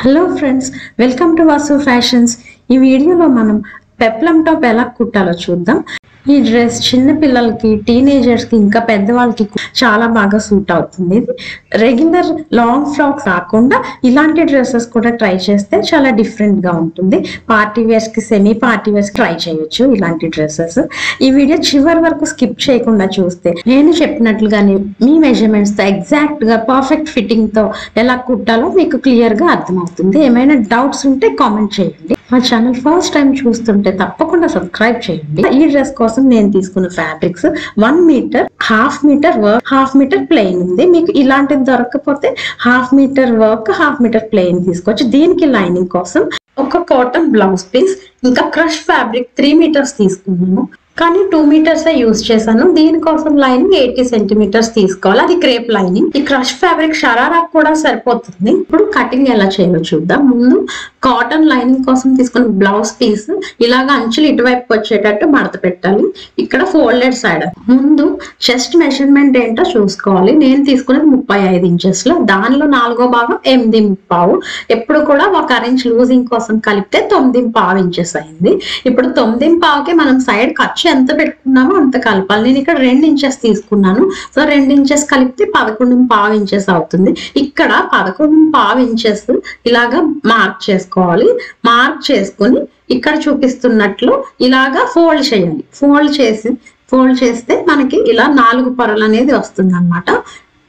Hello friends, welcome to Vasu fashions. ఈ వీడియోలో మనం పెప్లం టాప్ ఎలా కుట్టాలో చూద్దాం. ఈ డ్రెస్ చిన్న పిల్లలకి, టీనేజర్స్ కి, ఇంకా పెద్దవాళ్ళకి చాలా బాగా సూట్ అవుతుంది. రెగ్యులర్ లాంగ్ ఫ్రాక్స్ కాకుండా ఇలాంటి డ్రెస్సెస్ కూడా ట్రై చేస్తే చాలా డిఫరెంట్ గా ఉంటుంది. పార్టీ వేర్స్ కి, సెమీ పార్టీ వేర్స్ కి ట్రై చేయొచ్చు ఇలాంటి డ్రెస్సెస్. ఈ వీడియో చివరి వరకు స్కిప్ చేయకుండా చూస్తే నేను చెప్పినట్లుగానే మీ మెజర్మెంట్స్ తో ఎగ్జాక్ట్ గా పర్ఫెక్ట్ ఫిట్టింగ్ తో ఎలా కుట్టాలో మీకు క్లియర్ గా అర్థమవుతుంది. ఏమైనా డౌట్స్ ఉంటే కామెంట్ చేయండి. మా ఛానల్ ఫస్ట్ టైం చూస్తుంటే తప్పకుండా సబ్స్క్రైబ్ చేయండి. ఈ డ్రెస్ కోసం నేను తీసుకున్న fabrics 1 metre, 1/2 metre work, 1/2 metre plain ఉంది. మీకు ఇలాంటిది దొరకకపోతే 1/2 మీటర్ వర్క్, 1/2 మీటర్ ప్లెయిన్ తీసుకోవచ్చు. దీనికి లైనింగ్ కోసం ఒక కాటన్ బ్లౌజ్ పీస్, ఇంకా క్రష్ ఫ్యాబ్రిక్ 3 మీటర్స్ తీసుకున్నాను, కానీ 2 మీటర్స్ యూజ్ చేశాను. దీనికోసం లైనింగ్ 80 సెంటీమీటర్స్ తీసుకోవాలి. అది క్రేప్ లైనింగ్. ఈ క్రష్ ఫ్యాబ్రిక్ షరారా కూడా సరిపోతుంది. ఇప్పుడు కటింగ్ ఎలా చేయాలో చూద్దాం. ముందు కాటన్ లైనింగ్ కోసం తీసుకున్న బ్లౌజ్ పీస్ ఇలాగా అంచులు ఇటువైపు వచ్చేటట్టు మడత పెట్టాలి. ఇక్కడ ఫోల్డెడ్ సైడ్. ముందు చెస్ట్ మెజర్మెంట్ ఏంటో చూసుకోవాలి. నేను తీసుకున్నది 35 ఇంచెస్ లో, దానిలో 4వ భాగం 8.5. ఎప్పుడు కూడా 1 ఇంచ్ లూజింగ్ కోసం కలిపితే 9.5 ఇంచెస్ అయింది. ఇప్పుడు 9.5కి మనం సైడ్ ఖర్చు ఎంత పెట్టుకున్నామో అంత కలపాలి. నేను ఇక్కడ 2 ఇంచెస్ తీసుకున్నాను. సో 2 ఇంచెస్ కలిపితే 11.5 ఇంచెస్ అవుతుంది. ఇక్కడ 11.5 ఇంచెస్ ఇలాగా మార్క్ చేసుకోవాలి. మార్క్ చేసుకుని ఇక్కడ చూపిస్తున్నట్లు ఇలాగా ఫోల్డ్ చేయాలి. ఫోల్డ్ చేస్తే మనకి ఇలా 4 పొరలు అనేది వస్తుంది అన్నమాట.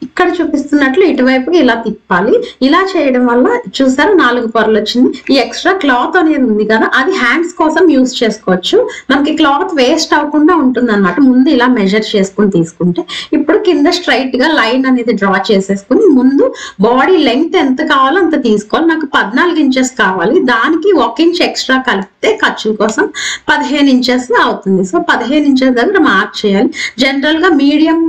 ఇక్కడ చూపిస్తున్నట్లు ఇటువైపు ఇలా తిప్పాలి. ఇలా చేయడం వల్ల చూసారా 4 పొరలు వచ్చింది. ఈ ఎక్స్ట్రా క్లాత్ అనేది ఉంది కదా, అది హ్యాండ్స్ కోసం యూజ్ చేసుకోవచ్చు. మనకి క్లాత్ వేస్ట్ అవ్వకుండా ఉంటుంది అనమాట. ముందు ఇలా మెజర్ చేసుకుని తీసుకుంటే, ఇప్పుడు కింద స్ట్రైట్ గా లైన్ అనేది డ్రా చేసేసుకుని ముందు బాడీ లెంగ్త్ ఎంత కావాలో అంత తీసుకోవాలి. నాకు 14 ఇంచెస్ కావాలి. దానికి 1 ఇంచ్ ఎక్స్ట్రా కలిపితే ఖర్చుల కోసం 15 ఇంచెస్ అవుతుంది. సో 15 ఇంచెస్ దగ్గర మార్క్ చేయాలి. జనరల్ గా మీడియం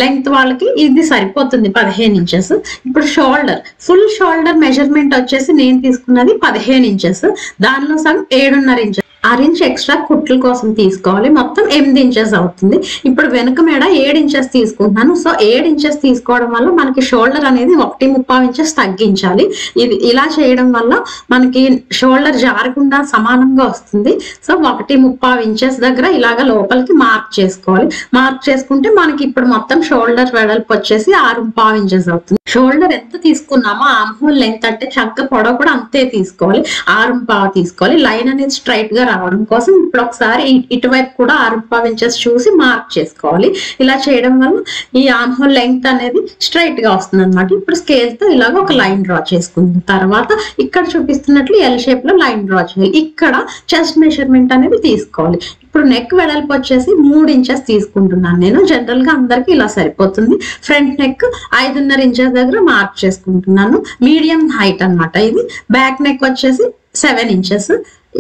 లెంగ్త్ వాళ్ళకి ఇది సరిపోతుంది, 15 ఇంచెస్. ఇప్పుడు షోల్డర్, ఫుల్ షోల్డర్ మెజర్మెంట్ వచ్చేసి నేను తీసుకున్నది 15 ఇంచెస్. దానిలో సగం 7.5 ఇంచెస్, 6 ఇంచ్ ఎక్స్ట్రా కుట్ల కోసం తీసుకోవాలి. మొత్తం 8 ఇంచెస్ అవుతుంది. ఇప్పుడు వెనుక మేడ 7 ఇంచెస్ తీసుకుంటున్నాను. సో 7 ఇంచెస్ తీసుకోవడం వల్ల మనకి షోల్డర్ అనేది 1.5 ఇంచెస్ తగ్గించాలి. ఇది ఇలా చేయడం వల్ల మనకి షోల్డర్ జారకుండా సమానంగా వస్తుంది. సో 1.5 ఇంచెస్ దగ్గర ఇలాగ లోపలికి మార్క్ చేసుకోవాలి. మార్క్ చేసుకుంటే మనకి ఇప్పుడు మొత్తం షోల్డర్ వెడల్పు వచ్చేసి 6.5 ఇంచెస్ అవుతుంది. షోల్డర్ ఎంత తీసుకున్నామో ఆర్మ్ హోల్ లెంగ్త్ అంటే చక్క పొడవు కూడా అంతే తీసుకోవాలి. 6.5 తీసుకోవాలి. లైన్ అనేది స్ట్రైట్ గా రావడం కోసం ఇప్పుడు ఒకసారి ఇటువైపు కూడా 6.5 ఇంచెస్ చూసి మార్క్ చేసుకోవాలి. ఇలా చేయడం వల్ల ఈ ఆర్మ్ హోల్ లెంగ్త్ అనేది స్ట్రైట్ గా వస్తుంది అనమాట. ఇప్పుడు స్కేల్ తో ఇలాగ ఒక లైన్ డ్రా చేసుకున్న తర్వాత ఇక్కడ చూపిస్తున్నట్లు ఎల్ షేప్ లో లైన్ డ్రా చేయాలి. ఇక్కడ చెస్ట్ మెజర్మెంట్ అనేది తీసుకోవాలి. ఇప్పుడు నెక్ వెడల్పు వచ్చేసి 3 ఇంచెస్ తీసుకుంటున్నాను నేను. జనరల్ గా అందరికి ఇలా సరిపోతుంది. ఫ్రంట్ నెక్ 5.5 ఇంచెస్ దగ్గర మార్క్ చేసుకుంటున్నాను. మీడియం హైట్ అన్నమాట ఇది. బ్యాక్ నెక్ వచ్చేసి 7 ఇంచెస్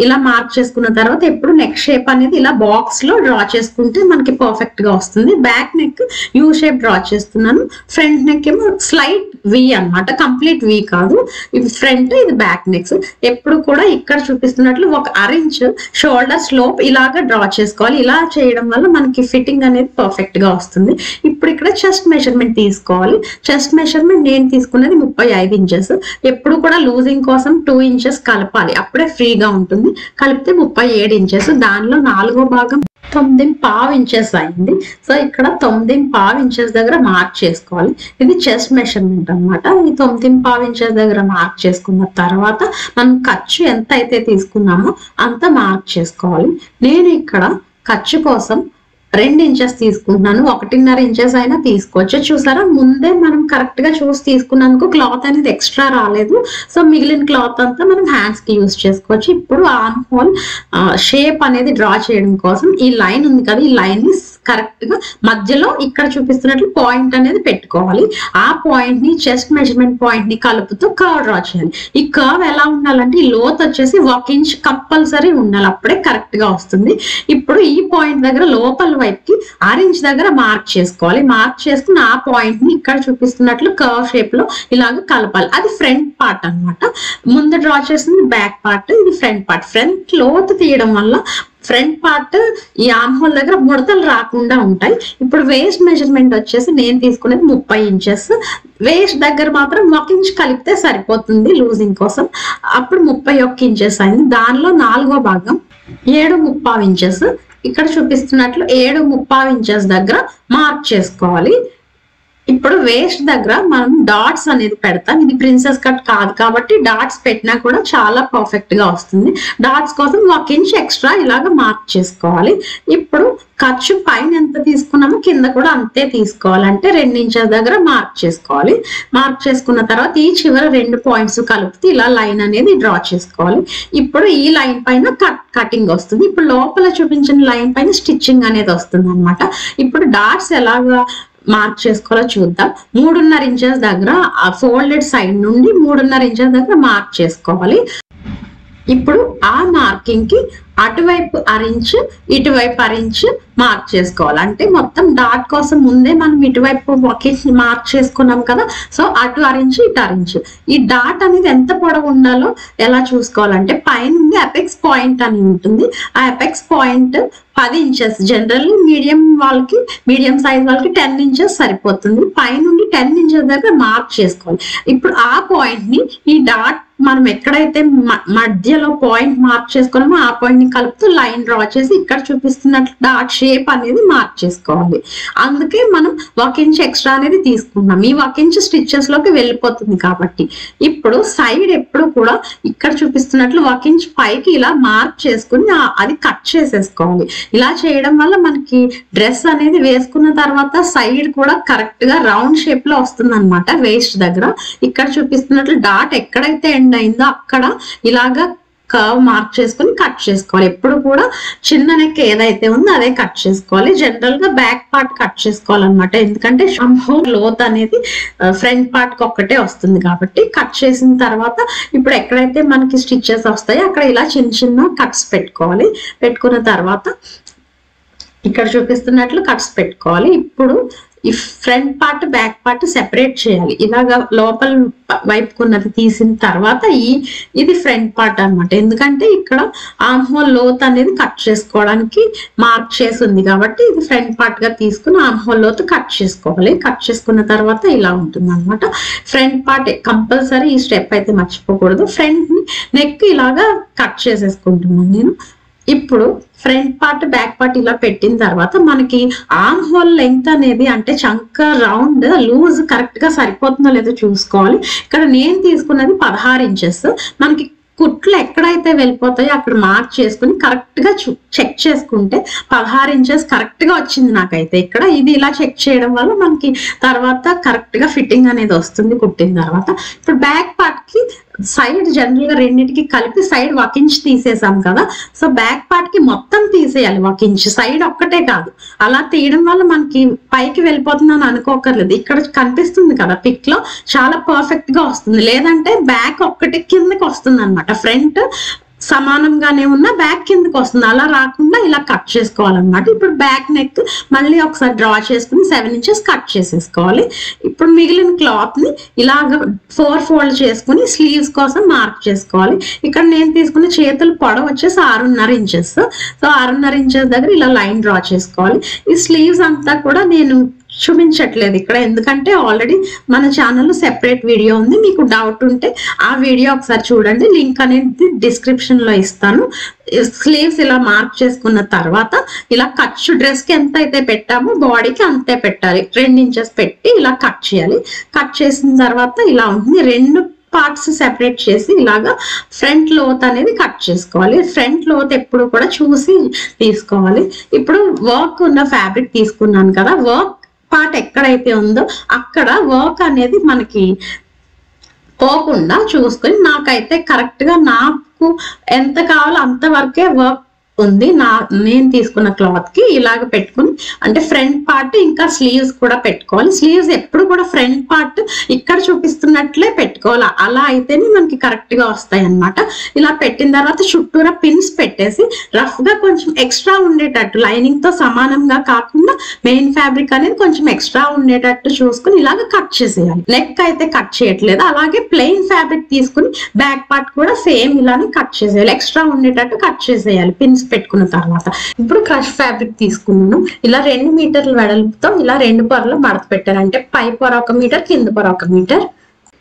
ఇలా మార్క్ చేసుకున్న తర్వాత ఇప్పుడు నెక్ షేప్ అనేది ఇలా బాక్స్ లో డ్రా చేసుకుంటే మనకి పర్ఫెక్ట్ గా వస్తుంది. Back neck U shape draw చేస్తున్నాను. ఫ్రంట్ నెక్ ఏమో స్లైట్ వి అన్నమాట, కంప్లీట్ వి కాదు. ఇది ఫ్రంట్, ఇది బ్యాక్ నెక్స్. ఎప్పుడు కూడా ఇక్కడ చూపిస్తున్నట్లు 1/2 ఇంచ్ షోల్డర్ స్లోప్ ఇలాగా డ్రా చేసుకోవాలి. ఇలా చేయడం వల్ల మనకి ఫిట్టింగ్ అనేది పర్ఫెక్ట్ గా వస్తుంది. ఇప్పుడు ఇక్కడ చెస్ట్ మెజర్మెంట్ తీసుకోవాలి. చెస్ట్ మెజర్మెంట్ నేను తీసుకున్నది 35 ఇంచెస్. ఎప్పుడు కూడా లూజింగ్ కోసం 2 ఇంచెస్ కలపాలి, అప్పుడే ఫ్రీగా ఉంటుంది. కలిపితే 37 ఇంచెస్. దానిలో 4వ భాగం 9.5 ఇంచెస్ అయింది. సో ఇక్కడ 9.5 ఇంచెస్ దగ్గర మార్క్ చేసుకోవాలి. ఇది చెస్ట్ మెజర్మెంట్ అన్నమాట. ఈ 9.5 ఇంచెస్ దగ్గర మార్క్ చేసుకున్న తర్వాత మనం ఖర్చు ఎంత అయితే తీసుకున్నామో అంత మార్క్ చేసుకోవాలి. నేను ఇక్కడ ఖర్చు కోసం 2 ఇంచెస్ తీసుకుంటున్నాను. 1.5 ఇంచెస్ అయినా తీసుకోవచ్చు. చూసారా, ముందే మనం కరెక్ట్ గా చూసి తీసుకున్నందుకు క్లాత్ అనేది ఎక్స్ట్రా రాలేదు. సో మిగిలిన క్లాత్ అంతా మనం హ్యాండ్స్ కి యూజ్ చేసుకోవచ్చు. ఇప్పుడు ఆర్మ్ హోల్ షేప్ అనేది డ్రా చేయడం కోసం ఈ లైన్ ఉంది కదా, ఈ లైన్ ని కరెక్ట్ గా మధ్యలో ఇక్కడ చూపిస్తున్నట్లు పాయింట్ అనేది పెట్టుకోవాలి. ఆ పాయింట్ ని చెస్ట్ మెజర్మెంట్ పాయింట్ ని కలుపుతూ కర్వ్ డ్రా చేయాలి. ఈ కర్వ్ ఎలా ఉండాలంటే ఈ లోత్ వచ్చేసి 1 ఇంచ్ కంపల్సరీ ఉండాలి, అప్పుడే కరెక్ట్ గా వస్తుంది. ఇప్పుడు ఈ పాయింట్ దగ్గర లోపల వైపుకి 6 ఇంచ్ దగ్గర మార్క్ చేసుకోవాలి. మార్క్ చేసుకుని ఆ పాయింట్ ని ఇక్కడ చూపిస్తున్నట్లు కర్వ్ షేప్ లో ఇలాగ కలపాలి. అది ఫ్రంట్ పార్ట్ అన్నమాట. ముందు డ్రా చేసింది బ్యాక్ పార్ట్, ఇది ఫ్రంట్ పార్ట్. ఫ్రంట్ లోతు తీయడం వల్ల ఫ్రంట్ పార్ట్ ఈ ఆర్మ్ హోల్ దగ్గర ముడతలు రాకుండా ఉంటాయి. ఇప్పుడు వేస్ట్ మెజర్మెంట్ వచ్చేసి నేను తీసుకునేది 30 ఇంచెస్. వేస్ట్ దగ్గర మాత్రం 1 ఇంచ్ కలిపితే సరిపోతుంది లూజింగ్ కోసం. అప్పుడు 31 ఇంచెస్ అయింది. దానిలో 4వ భాగం 7.25 ఇంచెస్. ఇక్కడ చూపిస్తున్నట్లు 7.25 ఇంచెస్ దగ్గర మార్క్ చేసుకోవాలి. ఇప్పుడు వేస్ట్ దగ్గర మనం డాట్స్ అనేది పెడతాం. ఇది ప్రిన్సెస్ కట్ కాదు కాబట్టి డాట్స్ పెట్టినా కూడా చాలా పర్ఫెక్ట్ గా వస్తుంది. డాట్స్ కోసం 1 ఇంచ్ ఎక్స్ట్రా ఇలాగ మార్క్ చేసుకోవాలి. ఇప్పుడు ఖర్చు పైన ఎంత తీసుకున్నామో కింద కూడా అంతే తీసుకోవాలంటే 2 ఇంచెస్ దగ్గర మార్క్ చేసుకోవాలి. మార్క్ చేసుకున్న తర్వాత ఈ చివరి 2 పాయింట్స్ కలిపితే ఇలా లైన్ అనేది డ్రా చేసుకోవాలి. ఇప్పుడు ఈ లైన్ పైన కటింగ్ వస్తుంది. ఇప్పుడు లోపల చూపించిన లైన్ పైన స్టిచ్చింగ్ అనేది వస్తుంది అన్నమాట. ఇప్పుడు డాట్స్ ఎలాగా మార్క్ చేసుకోవాలో చూద్దాం. 3.5 ఇంచెస్ దగ్గర ఫోల్డెడ్ సైడ్ నుండి 3.5 ఇంచెస్ దగ్గర మార్క్ చేసుకోవాలి. ఇప్పుడు ఆ మార్కింగ్ కి అటువైపు 1 ఇంచ్ ఇటువైపు 1 ఇంచ్ మార్క్ చేసుకోవాలి. అంటే మొత్తం డాట్ కోసం ముందే మనం ఇటువైపు 1 ఇంచ్ మార్క్ చేసుకున్నాం కదా, సో అటు 1 ఇంచ్ ఇటు 1 ఇంచ్. ఈ డాట్ అనేది ఎంత పొడవు ఉండాలో ఎలా చూసుకోవాలంటే పైన అపెక్స్ పాయింట్ అని ఉంటుంది. ఆ apex point 10 inches. Generally medium size వాళ్ళకి 10 ఇంచెస్ సరిపోతుంది. పైనుండి 10 ఇంచెస్ దగ్గర మార్క్ చేసుకోవాలి. ఇప్పుడు ఆ పాయింట్ ని ఈ డాట్ మనం ఎక్కడైతే మధ్యలో పాయింట్ మార్క్ చేసుకున్నామో ఆ పాయింట్ ని కలుపుతూ లైన్ డ్రా చేసి ఇక్కడ చూపిస్తున్నట్లు డాట్ షేప్ అనేది మార్క్ చేసుకోవాలి. అందుకే మనం 1 ఇంచ్ ఎక్స్ట్రా అనేది తీసుకున్నాం. ఈ 1 ఇంచ్ స్టిచెస్ లోకి వెళ్ళిపోతుంది కాబట్టి. ఇప్పుడు సైడ్ ఎప్పుడు కూడా ఇక్కడ చూపిస్తున్నట్లు 1 ఇంచ్ పైకి ఇలా మార్క్ చేసుకుని అది కట్ చేసేసుకోవాలి. ఇలా చేయడం వల్ల మనకి డ్రెస్ అనేది వేసుకున్న తర్వాత సైడ్ కూడా కరెక్ట్ గా రౌండ్ షేప్ లో వస్తుంది అనమాట. వేస్ట్ దగ్గర ఇక్కడ చూపిస్తున్నట్లు డాట్ ఎక్కడైతే ఎండ్ అయిందో అక్కడ ఇలాగా కర్వ్ మార్క్ చేసుకుని కట్ చేసుకోవాలి. ఎప్పుడు కూడా చిన్న నెక్ ఏదైతే ఉందో అదే కట్ చేసుకోవాలి. జనరల్ గా బ్యాక్ పార్ట్ కట్ చేసుకోవాలన్నమాట. ఎందుకంటే లోత్ అనేది ఫ్రంట్ పార్ట్ కి ఒక్కటే వస్తుంది కాబట్టి కట్ చేసిన తర్వాత ఇప్పుడు ఎక్కడైతే మనకి స్టిచెస్ వస్తాయో అక్కడ ఇలా చిన్న చిన్న కట్స్ పెట్టుకోవాలి. పెట్టుకున్న తర్వాత ఇక్కడ చూపిస్తున్నట్లు కట్స్ పెట్టుకోవాలి. ఇప్పుడు ఈ front part back part separate చేయాలి. ఇలాగా లోపల వైపుకున్నది తీసిన తర్వాత ఇది ఫ్రంట్ పార్ట్ అన్నమాట. ఎందుకంటే ఇక్కడ ఆర్మ్ హోల్ లోత్ అనేది కట్ చేసుకోవడానికి మార్క్ చేసి ఉంది కాబట్టి ఇది ఫ్రంట్ పార్ట్ గా తీసుకుని ఆర్మ్ హోల్ లోత్ కట్ చేసుకోవాలి. కట్ చేసుకున్న తర్వాత ఇలా ఉంటుంది అనమాట. ఫ్రంట్ పార్ట్ కంపల్సరీ ఈ స్టెప్ అయితే మర్చిపోకూడదు. ఫ్రంట్ నెక్ ఇలాగా కట్ చేసేసుకుంటున్నాను నేను. ఇప్పుడు ఫ్రంట్ పార్ట్ బ్యాక్ పార్ట్ ఇలా పెట్టిన తర్వాత మనకి ఆర్మ్ హోల్ లెంగ్త్ అనేది అంటే చంక రౌండ్ లూజ్ కరెక్ట్ గా సరిపోతుందో లేదో చూసుకోవాలి. ఇక్కడ నేను తీసుకున్నది 16 ఇంచెస్. మనకి కుట్లు ఎక్కడైతే వెళ్ళిపోతాయో అక్కడ మార్క్ చేసుకుని కరెక్ట్ గా చెక్ చేసుకుంటే 16 ఇంచెస్ కరెక్ట్ గా వచ్చింది నాకైతే. ఇక్కడ ఇది ఇలా చెక్ చేయడం వల్ల మనకి తర్వాత కరెక్ట్ గా ఫిట్టింగ్ అనేది వస్తుంది కుట్టిన తర్వాత. ఇప్పుడు బ్యాక్ పార్ట్ కి సైడ్ జనరల్ గా రెండింటికి కలిపి సైడ్ 1 ఇంచ్ తీసేసాం కదా, సో బ్యాక్ పార్ట్ కి మొత్తం తీసేయాలి 1 ఇంచ్. సైడ్ ఒక్కటే కాదు. అలా తీయడం వల్ల మనకి పైకి వెళ్ళిపోతుందని అనుకోకర్లేదు. ఇక్కడ కనిపిస్తుంది కదా పిక్ లో, చాలా పర్ఫెక్ట్ గా వస్తుంది. లేదంటే బ్యాక్ ఒక్కటి కిందకి వస్తుంది అనమాట. ఫ్రంట్ సమానంగానే ఉన్న బ్యాక్ కిందకి వస్తుంది. అలా రాకుండా ఇలా కట్ చేసుకోవాలన్నమాట. ఇప్పుడు బ్యాక్ నెక్ మళ్ళీ ఒకసారి డ్రా చేసుకుని 7 ఇంచెస్ కట్ చేసేసుకోవాలి. ఇప్పుడు మిగిలిన క్లాత్ ని ఇలాగ 4 ఫోల్డ్ చేసుకుని స్లీవ్స్ కోసం మార్క్ చేసుకోవాలి. ఇక్కడ నేను తీసుకున్న చేతుల పొడవు వచ్చేసి 6.5 ఇంచెస్. సో 6.5 ఇంచెస్ దగ్గర ఇలా లైన్ డ్రా చేసుకోవాలి. ఈ స్లీవ్స్ అంతా కూడా నేను చూపించట్లేదు ఇక్కడ, ఎందుకంటే ఆల్రెడీ మన ఛానల్లో సెపరేట్ వీడియో ఉంది. మీకు డౌట్ ఉంటే ఆ వీడియో ఒకసారి చూడండి, లింక్ అనేది డిస్క్రిప్షన్ లో ఇస్తాను. స్లీవ్స్ ఇలా మార్క్ చేసుకున్న తర్వాత ఇలా ఖర్చు డ్రెస్ కి ఎంత అయితే పెట్టామో బాడీకి అంతే పెట్టాలి. 2 ఇంచెస్ పెట్టి ఇలా కట్ చేయాలి. కట్ చేసిన తర్వాత ఇలా ఉంటుంది. 2 పార్ట్స్ సెపరేట్ చేసి ఇలాగా ఫ్రంట్ లోత్ అనేది కట్ చేసుకోవాలి. ఫ్రంట్ లోత్ ఎప్పుడు కూడా చూసి తీసుకోవాలి. ఇప్పుడు వర్క్ ఉన్న ఫ్యాబ్రిక్ తీసుకున్నాను కదా, వర్క్ పార్ట్ ఎక్కడైతే ఉందో అక్కడ వర్క్ అనేది మనకి పోకుండా చూసుకొని నాకైతే కరెక్ట్ గా నాకు ఎంత కావాలో అంత వరకే వర్క్ ఉంది నేను తీసుకున్న క్లాత్ కి ఇలాగ పెట్టుకుని, అంటే ఫ్రంట్ పార్ట్ ఇంకా స్లీవ్స్ కూడా పెట్టుకోవాలి. స్లీవ్స్ ఎప్పుడు కూడా ఫ్రంట్ పార్ట్ ఇక్కడ చూపిస్తున్నట్లే పెట్టుకోవాలి, అలా అయితేనే మనకి కరెక్ట్ గా వస్తాయి అన్నమాట. ఇలా పెట్టిన తర్వాత చుట్టూరా పిన్స్ పెట్టేసి రఫ్ గా కొంచెం ఎక్స్ట్రా ఉండేటట్టు, లైనింగ్ తో సమానంగా కాకుండా మెయిన్ ఫ్యాబ్రిక్ అనేది కొంచెం ఎక్స్ట్రా ఉండేటట్టు చూసుకుని ఇలాగ కట్ చేసేయాలి. నెక్ అయితే కట్ చేయట్లేదు, అలాగే ప్లెయిన్ ఫ్యాబ్రిక్ తీసుకుని బ్యాక్ పార్ట్ కూడా సేమ్ ఇలానే కట్ చేసేయాలి, ఎక్స్ట్రా ఉండేటట్టు కట్ చేసేయాలి పిన్స్ పెట్టుకున్న తర్వాత. ఇప్పుడు క్రష్ ఫ్యాబ్రిక్ తీసుకున్నాను, ఇలా 2 మీటర్ల వెడల్పుతో ఇలా 2 పొరలు మడత పెట్టాను, అంటే పై పొర 1 మీటర్, కింద పొర 1 మీటర్.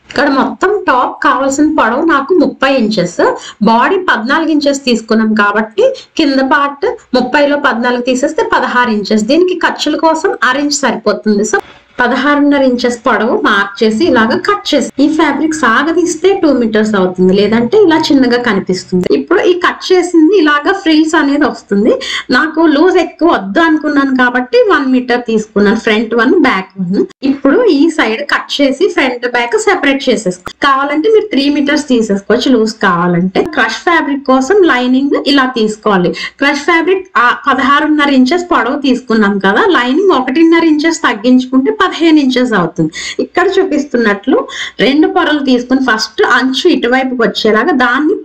ఇక్కడ మొత్తం టాప్ కావాల్సిన పొడవు నాకు 30 ఇంచెస్, బాడీ 14 ఇంచెస్ తీసుకున్నాం కాబట్టి కింద పార్ట్ 30లో 14 తీసేస్తే 16 ఇంచెస్. దీనికి ఖర్చుల కోసం 6 ఇంచ్ సరిపోతుంది. సో 16.5 ఇంచెస్ పొడవు మార్క్ చేసి ఇలాగ కట్ చేసి, ఈ ఫ్యాబ్రిక్ సాగదీస్తే 2 మీటర్స్ అవుతుంది, లేదంటే ఇలా చిన్నగా కనిపిస్తుంది. ఇప్పుడు ఈ కట్ చేసింది ఇలాగ ఫ్రిల్స్ అనేది వస్తుంది. నాకు లూజ్ ఎక్కువ వద్దు అనుకున్నాను కాబట్టి 1 మీటర్ తీసుకున్నాను, ఫ్రంట్ 1 బ్యాక్ 1. ఇప్పుడు ఈ సైడ్ కట్ చేసి ఫ్రంట్ బ్యాక్ సెపరేట్ చేసేసుకో. కావాలంటే మీరు 3 మీటర్స్ తీసేసుకోవచ్చు లూజ్ కావాలంటే. క్రష్ ఫ్యాబ్రిక్ కోసం లైనింగ్ ఇలా తీసుకోవాలి. క్రష్ ఫ్యాబ్రిక్ 16.5 ఇంచెస్ పొడవు తీసుకున్నాం కదా, లైనింగ్ 1.5 ఇంచెస్ తగ్గించుకుంటే 15 ఇంచెస్ అవుతుంది. ఇక్కడ చూపిస్తున్నట్లు 2 పొరలు తీసుకుని ఫస్ట్ అంచు ఇటువైపుకి వచ్చేలాగా దాన్ని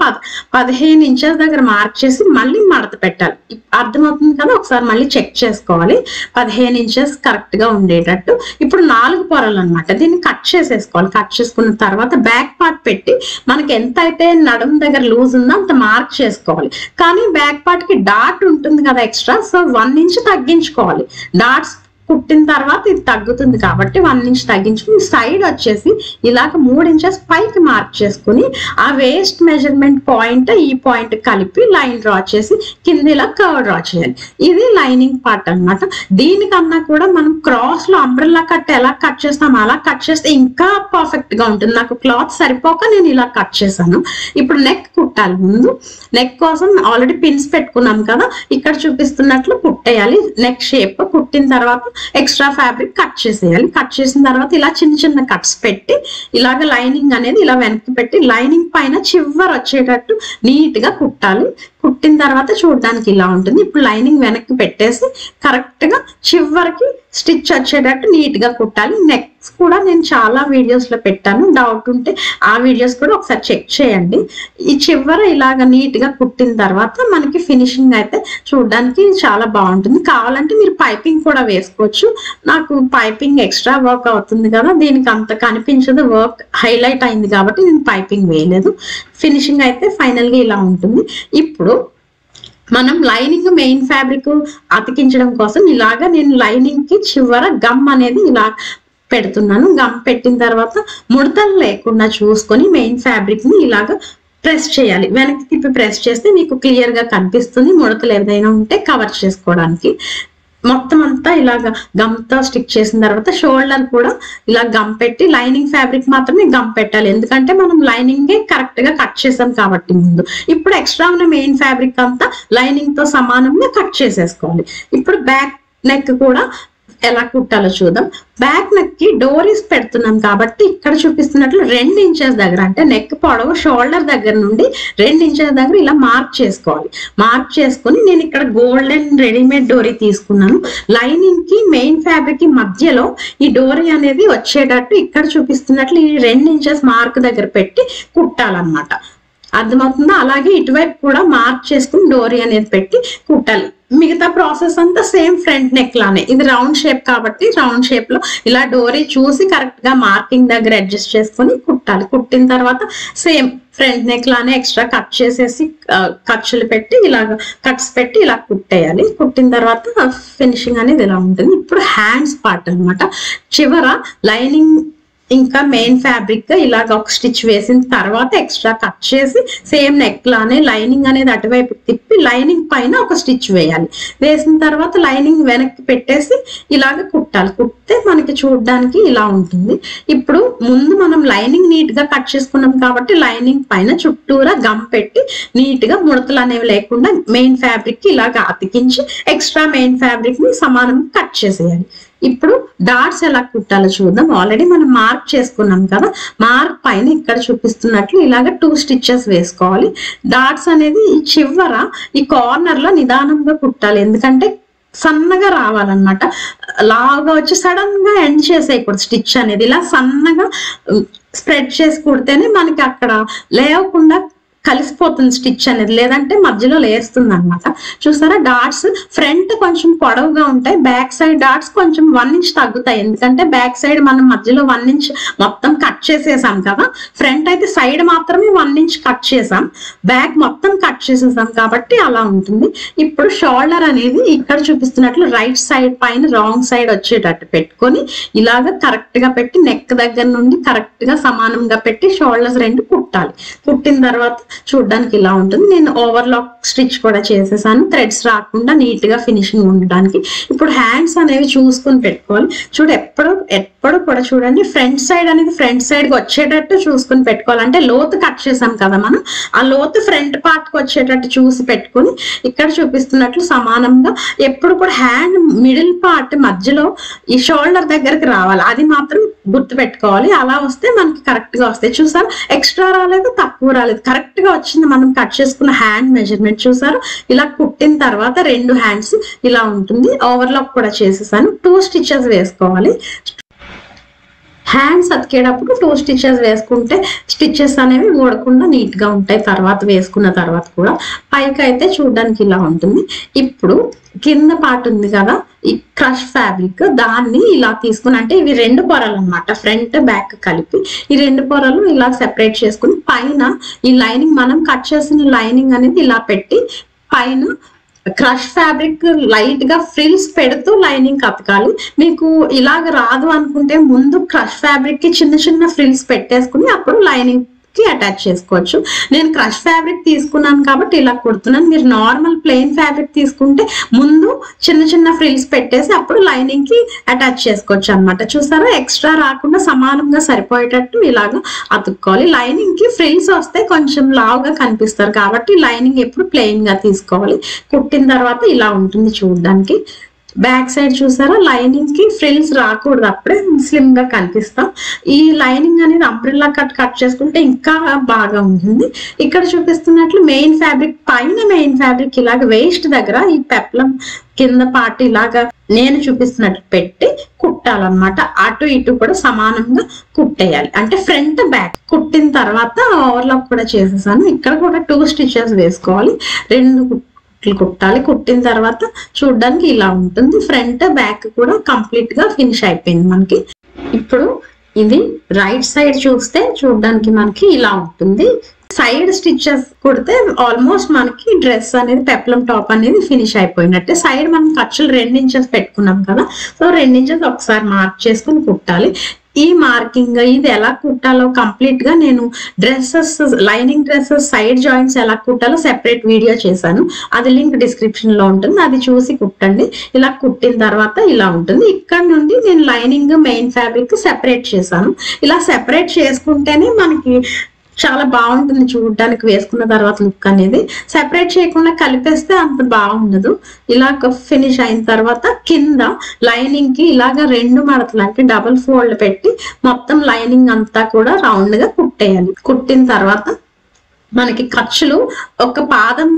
15 ఇంచెస్ దగ్గర మార్క్ చేసి మళ్ళీ మడత పెట్టాలి. అర్థమవుతుంది కదా, ఒకసారి మళ్ళీ చెక్ చేసుకోవాలి 15 ఇంచెస్ కరెక్ట్ గా ఉండేటట్టు. ఇప్పుడు 4 పొరలు అన్నమాట, దీన్ని కట్ చేసేసుకోవాలి. కట్ చేసుకున్న తర్వాత బ్యాక్ పార్ట్ పెట్టి మనకి ఎంత అయితే నడుము దగ్గర లూజ్ ఉందో అంత మార్క్ చేసుకోవాలి. కానీ బ్యాక్ పార్ట్ కి డాట్ ఉంటుంది కదా ఎక్స్ట్రా, సో 1 ఇంచ్ తగ్గించుకోవాలి. డాట్స్ కుట్టిన తర్వాత ఇది తగ్గుతుంది కాబట్టి 1 ఇంచ్ తగ్గించుకుని సైడ్ వచ్చేసి ఇలాగ 3 ఇంచెస్ పైకి మార్క్ చేసుకుని ఆ వేస్ట్ మెజర్మెంట్ పాయింట్ ఈ పాయింట్ కలిపి లైన్ డ్రా చేసి కింద ఇలా కర్వ్ డ్రా చేయాలి. ఇది లైనింగ్ పార్ట్ అన్నమాట. దీనికన్నా కూడా మనం క్రాస్ లో అంబ్రెల్లా కట్ ఎలా కట్ చేస్తాం అలా కట్ చేస్తే ఇంకా పర్ఫెక్ట్ గా ఉంటుంది. నాకు క్లాత్ సరిపోక నేను ఇలా కట్ చేశాను. ఇప్పుడు నెక్ కుట్టాలి. ముందు నెక్ కోసం ఆల్రెడీ పిన్స్ పెట్టుకున్నాం కదా, ఇక్కడ చూపిస్తున్నట్లు కుట్టేయాలి. నెక్ షేప్ కుట్టిన తర్వాత ఎక్స్ట్రా ఫ్యాబ్రిక్ కట్ చేసేయాలి. కట్ చేసిన తర్వాత ఇలా చిన్న చిన్న కట్స్ పెట్టి ఇలాగ లైనింగ్ అనేది ఇలా వెనక్కి పెట్టి లైనింగ్ పైన చివరి వచ్చేటట్టు నీట్ గా కుట్టాలి. కుట్టిన తర్వాత చూడడానికి ఇలా ఉంటుంది. ఇప్పుడు లైనింగ్ వెనక్కి పెట్టేసి కరెక్ట్ గా చివరికి స్టిచ్ వచ్చేటట్టు నీట్ గా కుట్టాలి. నెక్స్ కూడా నేను చాలా వీడియోస్ లో పెట్టాను, డౌట్ ఉంటే ఆ వీడియోస్ కూడా ఒకసారి చెక్ చేయండి. ఈ చివర ఇలాగ నీట్ గా కుట్టిన తర్వాత మనకి ఫినిషింగ్ అయితే చూడడానికి చాలా బాగుంటుంది. కావాలంటే మీరు పైపింగ్ కూడా వేసుకోవచ్చు. నాకు పైపింగ్ ఎక్స్ట్రా వర్క్ అవుతుంది కదా, దీనికి అంత కనిపించదు, వర్క్ హైలైట్ అయింది కాబట్టి నేను పైపింగ్ వేయలేదు. ఫినిషింగ్ అయితే ఫైనల్ గా ఇలా ఉంటుంది. ఇప్పుడు మనం లైనింగ్ మెయిన్ ఫ్యాబ్రిక్ అతికించడం కోసం ఇలాగా నేను లైనింగ్ కి చివర గమ్ అనేది ఇలా పెడుతున్నాను. గమ్ పెట్టిన తర్వాత ముడతలు లేకుండా చూసుకొని మెయిన్ ఫ్యాబ్రిక్ ని ఇలాగా ప్రెస్ చేయాలి. వెనక్కి తిప్పి ప్రెస్ చేస్తే మీకు క్లియర్ గా కనిపిస్తుంది. ముడతలు ఏదైనా ఉంటే కవర్ చేసుకోవడానికి. మొత్తం అంతా ఇలాగ గమ్తో స్టిక్ చేసిన తర్వాత షోల్డర్ కూడా ఇలా గమ్ పెట్టి లైనింగ్ ఫ్యాబ్రిక్ మాత్రమే గమ్ పెట్టాలి, ఎందుకంటే మనం లైనింగ్ కరెక్ట్ గా కట్ చేసాం కాబట్టి ముందు. ఇప్పుడు ఎక్స్ట్రా ఉన్న మెయిన్ ఫ్యాబ్రిక్ అంతా లైనింగ్ తో సమానంగా కట్ చేసేసుకోవాలి. ఇప్పుడు బ్యాక్ నెక్ కూడా ఎలా కుట్టాలో చూద్దాం. బ్యాక్ నెక్ కి డోరీస్ పెడుతున్నాం కాబట్టి ఇక్కడ చూపిస్తున్నట్లు 2 ఇంచెస్ దగ్గర, అంటే నెక్ పొడవు షోల్డర్ దగ్గర నుండి 2 ఇంచెస్ దగ్గర ఇలా మార్క్ చేసుకోవాలి. మార్క్ చేసుకుని నేను ఇక్కడ గోల్డెన్ రెడీమేడ్ డోరీ తీసుకున్నాను. లైనింగ్ కి మెయిన్ ఫ్యాబ్రిక్ కి మధ్యలో ఈ డోరీ అనేది వచ్చేటట్టు ఇక్కడ చూపిస్తున్నట్లు ఈ 2 ఇంచెస్ మార్క్ దగ్గర పెట్టి కుట్టాలన్నమాట. అర్థమవుతుందా? అలాగే ఇటువైపు కూడా మార్క్ చేసుకుని డోరీ అనేది పెట్టి కుట్టాలి. మిగతా ప్రాసెస్ అంతా సేమ్ ఫ్రంట్ నెక్ లానే. ఇది రౌండ్ షేప్ కాబట్టి రౌండ్ షేప్ లో ఇలా డోరీ చూసి కరెక్ట్ గా మార్కింగ్ దగ్గర అడ్జస్ట్ చేసుకుని కుట్టాలి. కుట్టిన తర్వాత సేమ్ ఫ్రంట్ నెక్ లానే ఎక్స్ట్రా కట్ చేసేసి ఖర్చులు పెట్టి ఇలాగ కట్స్ పెట్టి ఇలా కుట్టేయాలి. కుట్టిన తర్వాత ఫినిషింగ్ అనేది ఇలా ఉంటుంది. ఇప్పుడు హ్యాండ్స్ పార్ట్ అన్నమాట. చివర లైనింగ్ ఇంకా మెయిన్ ఫ్యాబ్రిక్ గా ఇలాగ ఒక స్టిచ్ వేసిన తర్వాత ఎక్స్ట్రా కట్ చేసి సేమ్ నెక్ లానే లైనింగ్ అనేది అటువైపు తిప్పి లైనింగ్ పైన ఒక స్టిచ్ వేయాలి. వేసిన తర్వాత లైనింగ్ వెనక్కి పెట్టేసి ఇలాగ కుట్టాలి. కుట్టితే మనకి చూడడానికి ఇలా ఉంటుంది. ఇప్పుడు ముందు మనం లైనింగ్ నీట్ గా కట్ చేసుకున్నాం కాబట్టి లైనింగ్ పైన చుట్టూరా గమ్ పెట్టి నీట్ గా ముడతలు అనేవి లేకుండా మెయిన్ ఫ్యాబ్రిక్ కి ఇలాగ అతికించి ఎక్స్ట్రా మెయిన్ ఫ్యాబ్రిక్ ని సమానంగా కట్ చేసేయాలి. ఇప్పుడు డాట్స్ ఎలా కుట్టాలో చూద్దాం. ఆల్రెడీ మనం మార్క్ చేసుకున్నాం కదా, మార్క్ పైన ఇక్కడ చూపిస్తున్నట్లు ఇలాగ 2 స్టిచెస్ వేసుకోవాలి. డాట్స్ అనేది ఈ చివర ఈ కార్నర్ లో నిదానంగా కుట్టాలి, ఎందుకంటే సన్నగా రావాలన్నమాట. లాగా వచ్చి సడన్ గా ఎండ్ చేసేయకూడదు. స్టిచ్ అనేది ఇలా సన్నగా స్ప్రెడ్ చేసి కుడితేనే మనకి అక్కడ లేవకుండా కలిసిపోతుంది స్టిచ్ అనేది, లేదంటే మధ్యలో లేస్తుంది అనమాట. చూసారా, డాట్స్ ఫ్రంట్ కొంచెం పొడవుగా ఉంటాయి, బ్యాక్ సైడ్ డాట్స్ కొంచెం 1 ఇంచ్ తగ్గుతాయి, ఎందుకంటే బ్యాక్ సైడ్ మనం మధ్యలో 1 ఇంచ్ మొత్తం కట్ చేసేసాం కదా. ఫ్రంట్ అయితే సైడ్ మాత్రమే 1 ఇంచ్ కట్ చేసాం, బ్యాక్ మొత్తం కట్ చేసేసాం కాబట్టి అలా ఉంటుంది. ఇప్పుడు షోల్డర్ అనేది ఇక్కడ చూపిస్తున్నట్లు రైట్ సైడ్ పైన రాంగ్ సైడ్ వచ్చేటట్టు పెట్టుకొని ఇలాగ కరెక్ట్ గా పెట్టి నెక్ దగ్గర నుండి కరెక్ట్ గా సమానంగా పెట్టి షోల్డర్స్ 2 కుట్టాలి. కుట్టిన తర్వాత చూడడానికి ఇలా ఉంటుంది. నేను ఓవర్లాక్ స్టిచ్ కూడా చేసేసాను, థ్రెడ్స్ రాకుండా నీట్ గా ఫినిషింగ్ ఉండడానికి. ఇప్పుడు హ్యాండ్స్ అనేవి చూసుకుని పెట్టుకోవాలి. ఎప్పుడు కూడా చూడండి, ఫ్రంట్ సైడ్ అనేది ఫ్రంట్ సైడ్ కి వచ్చేటట్టు చూసుకుని పెట్టుకోవాలి. అంటే లోతు కట్ చేసాం కదా మనం, ఆ లోతు ఫ్రంట్ పార్ట్ కి వచ్చేటట్టు చూసి పెట్టుకుని ఇక్కడ చూపిస్తున్నట్లు సమానంగా ఎప్పుడు కూడా హ్యాండ్ మిడిల్ పార్ట్ మధ్యలో ఈ షోల్డర్ దగ్గరికి రావాలి, అది మాత్రం గుర్తు పెట్టుకోవాలి. అలా వస్తే మనకి కరెక్ట్ గా వస్తాయి. చూసారు, ఎక్స్ట్రా రాలేదు, తక్కువ రాలేదు, కరెక్ట్ గా వచ్చింది మనం కట్ చేసుకున్న హ్యాండ్ మెజర్మెంట్. చూసారు, ఇలా కుట్టిన తర్వాత 2 హ్యాండ్స్ ఇలా ఉంటుంది. ఓవర్లాక్ కూడా చేసేసాను. 2 స్టిచెస్ వేసుకోవాలి. హ్యాండ్స్ అతికేటప్పుడు 2 స్టిచెస్ వేసుకుంటే స్టిచెస్ అనేవి ఊడకుండా నీట్ గా ఉంటాయి. తర్వాత వేసుకున్న తర్వాత కూడా పైకి అయితే చూడడానికి ఇలా ఉంటుంది. ఇప్పుడు కింద పార్ట్ ఉంది కదా, ఈ క్రష్ ఫ్యాబ్రిక్, దాన్ని ఇలా తీసుకుని, అంటే ఇవి 2 పొరలు అన్నమాట, ఫ్రంట్ బ్యాక్ కలిపి ఈ 2 పొరలు ఇలా సెపరేట్ చేసుకుని పైన ఈ లైనింగ్, మనం కట్ చేసిన లైనింగ్ అనేది ఇలా పెట్టి పైన క్రష్ ఫ్యాబ్రిక్ లైట్ గా ఫ్రిల్స్ పెడుతూ లైనింగ్ అతకాలి. మీకు ఇలాగ రాదు అనుకుంటే ముందు క్రష్ ఫ్యాబ్రిక్ కి చిన్న చిన్న ఫ్రిల్స్ పెట్టేసుకుని అప్పుడు లైనింగ్ కి అటాచ్ చేసుకోవచ్చు. నేను క్రష్ ఫ్యాబ్రిక్ తీసుకున్నాను కాబట్టి ఇలా కుడుతున్నాను. మీరు నార్మల్ ప్లెయిన్ ఫ్యాబ్రిక్ తీసుకుంటే ముందు చిన్న చిన్న ఫ్రిల్స్ పెట్టేసి అప్పుడు లైనింగ్ కి అటాచ్ చేసుకోవచ్చు అన్నమాట. చూసారా, ఎక్స్ట్రా రాకుండా సమానంగా సరిపోయేటట్టు ఇలాగ అతుక్కోవాలి. లైనింగ్ కి ఫ్రిల్స్ వస్తే కొంచెం లావుగా కనిపిస్తారు కాబట్టి లైనింగ్ ఎప్పుడు ప్లెయిన్ గా తీసుకోవాలి. కుట్టిన తర్వాత ఇలా ఉంటుంది చూడడానికి. బ్యాక్ సైడ్ చూసారా, లైనింగ్ కి ఫ్రిల్స్ రాకూడదు, అప్పుడే స్లిమ్ గా కనిపిస్తాం. ఈ లైనింగ్ అనేది అంబ్రెల్లా కట్ చేసుకుంటే ఇంకా బాగా ఉంటుంది. ఇక్కడ చూపిస్తున్నట్లు మెయిన్ ఫ్యాబ్రిక్ పైన మెయిన్ ఫ్యాబ్రిక్ ఇలాగ వేస్ట్ దగ్గర ఈ పెప్లం కింద పార్ట్ ఇలాగా నేను చూపిస్తున్నట్టు పెట్టి కుట్టాలన్నమాట. అటు ఇటు కూడా సమానంగా కుట్టేయాలి, అంటే ఫ్రంట్ బ్యాక్. కుట్టిన తర్వాత ఓవర్లాక్ కూడా చేసేసాను. ఇక్కడ కూడా 2 స్టిచెస్ వేసుకోవాలి, 2 కుట్టాలి. కుట్టిన తర్వాత చూడడానికి ఇలా ఉంటుంది. ఫ్రంట్ బ్యాక్ కూడా కంప్లీట్ గా ఫినిష్ అయిపోయింది మనకి. ఇప్పుడు ఇది రైట్ సైడ్ చూస్తే చూడడానికి మనకి ఇలా ఉంటుంది. సైడ్ స్టిచెస్ కుడితే ఆల్మోస్ట్ మనకి డ్రెస్ అనేది పెప్లం టాప్ అనేది ఫినిష్ అయిపోయినట్టే. సైడ్ మనం ఖర్చులు 2 ఇంచెస్ పెట్టుకున్నాం కదా, సో 2 ఇంచెస్ ఒకసారి మార్క్ చేసుకుని కుట్టాలి. ఈ మార్కింగ్ ఇది ఎలా కుట్టాలో కంప్లీట్ గా నేను dresses, lining dresses side joints ఎలా కుట్టాలో సెపరేట్ వీడియో చేశాను, అది లింక్ డిస్క్రిప్షన్ లో ఉంటుంది, అది చూసి కుట్టండి. ఇలా కుట్టిన తర్వాత ఇలా ఉంటుంది. ఇక్కడ నుండి నేను లైనింగ్ మెయిన్ ఫ్యాబ్రిక్ సెపరేట్ చేశాను. ఇలా సెపరేట్ చేసుకుంటేనే మనకి చాలా బాగుంటుంది చూడడానికి, వేసుకున్న తర్వాత లుక్ అనేది. సెపరేట్ చేయకుండా కలిపేస్తే అంత బాగుండదు. ఇలా ఫినిష్ అయిన తర్వాత కింద లైనింగ్ కి ఇలాగ 2 మడతలు అంటే డబుల్ ఫోల్డ్ పెట్టి మొత్తం లైనింగ్ అంతా కూడా రౌండ్ గా కుట్టేయాలి. కుట్టిన తర్వాత మనకి ఖర్చులు ఒక పాదం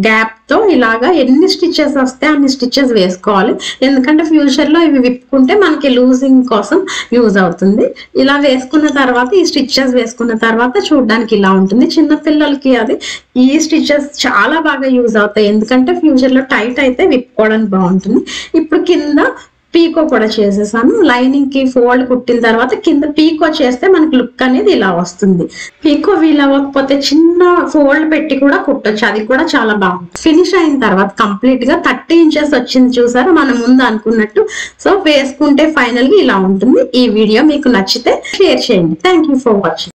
గ్యాప్ తో ఇలాగా ఎన్ని స్టిచెస్ వస్తే అన్ని స్టిచెస్ వేసుకోవాలి, ఎందుకంటే ఫ్యూచర్ లో ఇవి విప్పుకుంటే మనకి లూజింగ్ కోసం యూజ్ అవుతుంది. ఇలా వేసుకున్న తర్వాత ఈ స్టిచెస్ వేసుకున్న తర్వాత చూడడానికి ఇలా ఉంటుంది. చిన్న పిల్లలకి అది ఈ స్టిచెస్ చాలా బాగా యూజ్ అవుతాయి, ఎందుకంటే ఫ్యూచర్ లో టైట్ అయితే విప్పుకోవడానికి బాగుంటుంది. ఇప్పుడు కింద పీకో కూడా చేసేసాను. లైనింగ్ కి ఫోల్డ్ కుట్టిన తర్వాత కింద పీకో చేస్తే మనకి లుక్ అనేది ఇలా వస్తుంది. పీకో వీల్ అవ్వకపోతే చిన్న ఫోల్డ్ పెట్టి కూడా కుట్టొచ్చు, అది కూడా చాలా బాగుంది. ఫినిష్ అయిన తర్వాత కంప్లీట్ గా 30 ఇంచెస్ వచ్చింది చూసారా మనం ముందు అనుకున్నట్టు. సో వేసుకుంటే ఫైనల్ గా ఇలా ఉంటుంది. ఈ వీడియో మీకు నచ్చితే షేర్ చేయండి. Thank you for watching.